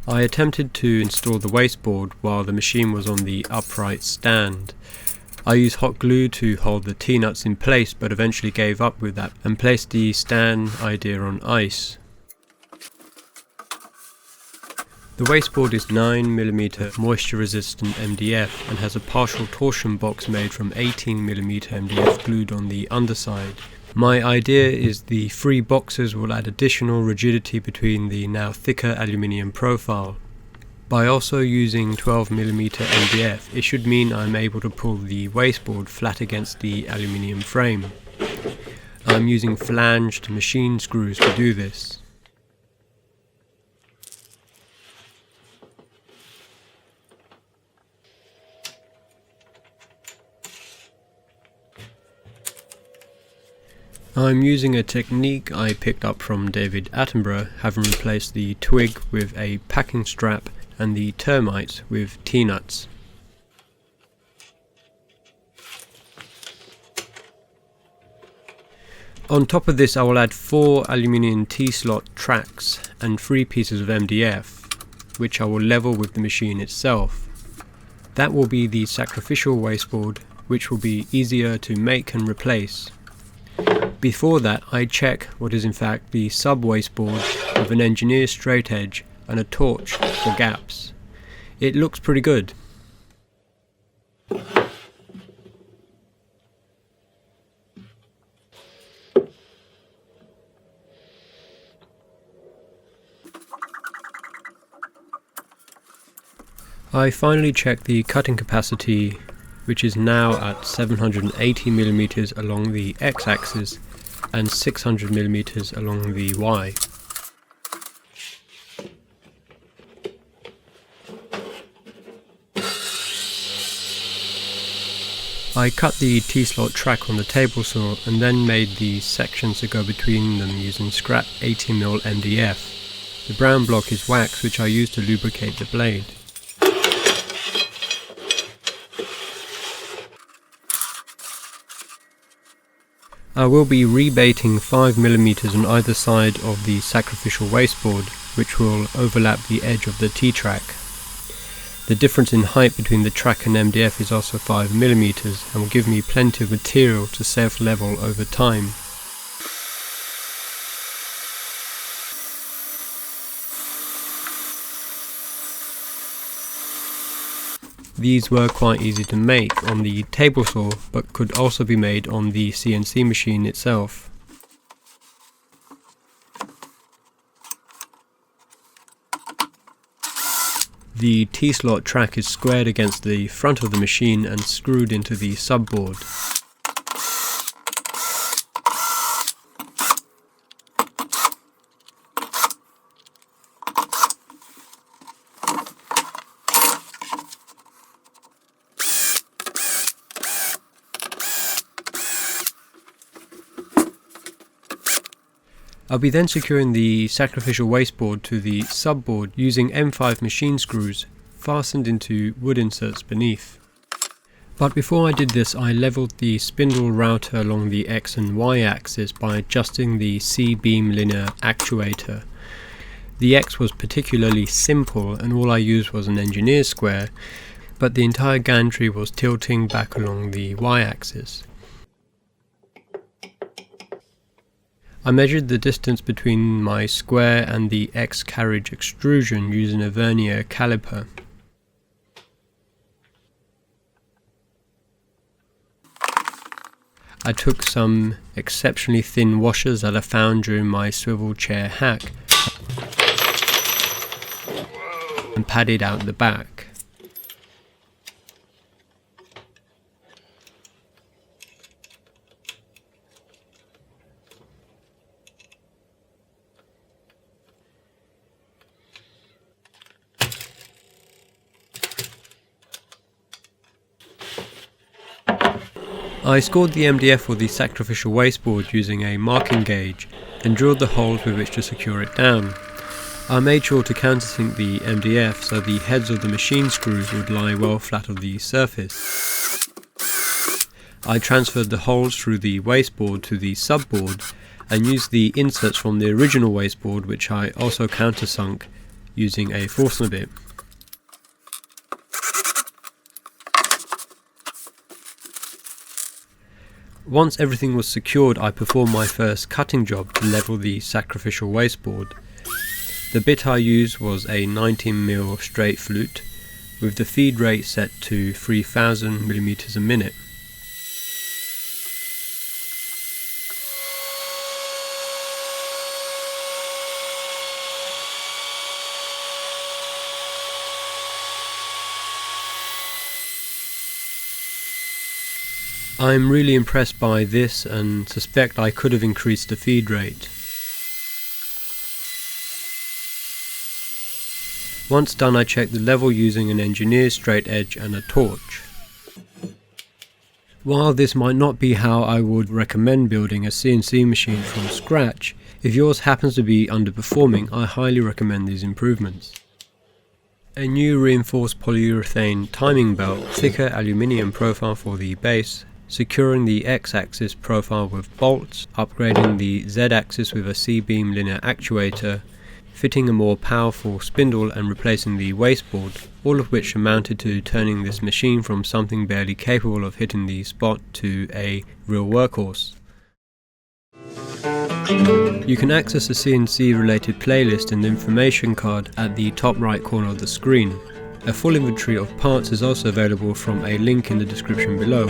I attempted to install the wasteboard while the machine was on the upright stand. I used hot glue to hold the T-nuts in place, but eventually gave up with that and placed the stand idea on ice. The wasteboard is 9mm moisture resistant MDF and has a partial torsion box made from 18mm MDF glued on the underside. My idea is the three boxes will add additional rigidity between the now thicker aluminium profile. By also using 12mm MDF, it should mean I'm able to pull the wasteboard flat against the aluminium frame. I'm using flanged machine screws to do this. I'm using a technique I picked up from David Attenborough, having replaced the twig with a packing strap and the termites with T-nuts. On top of this I will add 4 aluminium T-slot tracks and 3 pieces of MDF, which I will level with the machine itself. That will be the Sacrificial wasteboard, which will be easier to make and replace. Before that, I check what is in fact the sub-wasteboard with an engineer's straight edge and a torch for gaps. It looks pretty good. I finally checked the cutting capacity, which is now at 780mm along the x-axis and 600mm along the y. I cut the T-slot track on the table saw and then made the sections that go between them using scrap 18mm MDF. The brown block is wax, which I use to lubricate the blade. I will be rebaiting 5mm on either side of the Sacrificial wasteboard, which will overlap the edge of the T-track. The difference in height between the track and MDF is also 5mm and will give me plenty of material to self-level over time. These were quite easy to make on the table saw, but could also be made on the CNC machine itself. The T-slot track is squared against the front of the machine and screwed into the subboard. I'll be then securing the Sacrificial wasteboard to the subboard using M5 machine screws fastened into wood inserts beneath. But before I did this, I leveled the spindle router along the X and Y axis by adjusting the C-beam linear actuator. The X was particularly simple and all I used was an engineer's square, but the entire gantry was tilting back along the Y axis. I measured the distance between my square and the X carriage extrusion using a vernier caliper. I took some exceptionally thin washers that I found during my swivel chair hack and padded out the back. I scored the MDF for the Sacrificial wasteboard using a marking gauge and drilled the holes with which to secure it down. I made sure to countersink the MDF so the heads of the machine screws would lie well flat of the surface. I transferred the holes through the wasteboard to the subboard and used the inserts from the original wasteboard, which I also countersunk, using a Forstner bit. Once everything was secured, I performed my first cutting job to level the Sacrificial Wasteboard. The bit I used was a 19mm straight flute, with the feed rate set to 3000 mm a minute. I'm really impressed by this and suspect I could have increased the feed rate. Once done, I checked the level using an engineer's straight edge and a torch. While this might not be how I would recommend building a CNC machine from scratch, if yours happens to be underperforming, I highly recommend these improvements. A new reinforced polyurethane timing belt, thicker aluminium profile for the base, securing the X-axis profile with bolts, upgrading the Z-axis with a C-beam linear actuator, fitting a more powerful spindle and replacing the wasteboard, all of which amounted to turning this machine from something barely capable of hitting the spot to a real workhorse. You can access a CNC related playlist in the information card at the top right corner of the screen. A full inventory of parts is also available from a link in the description below.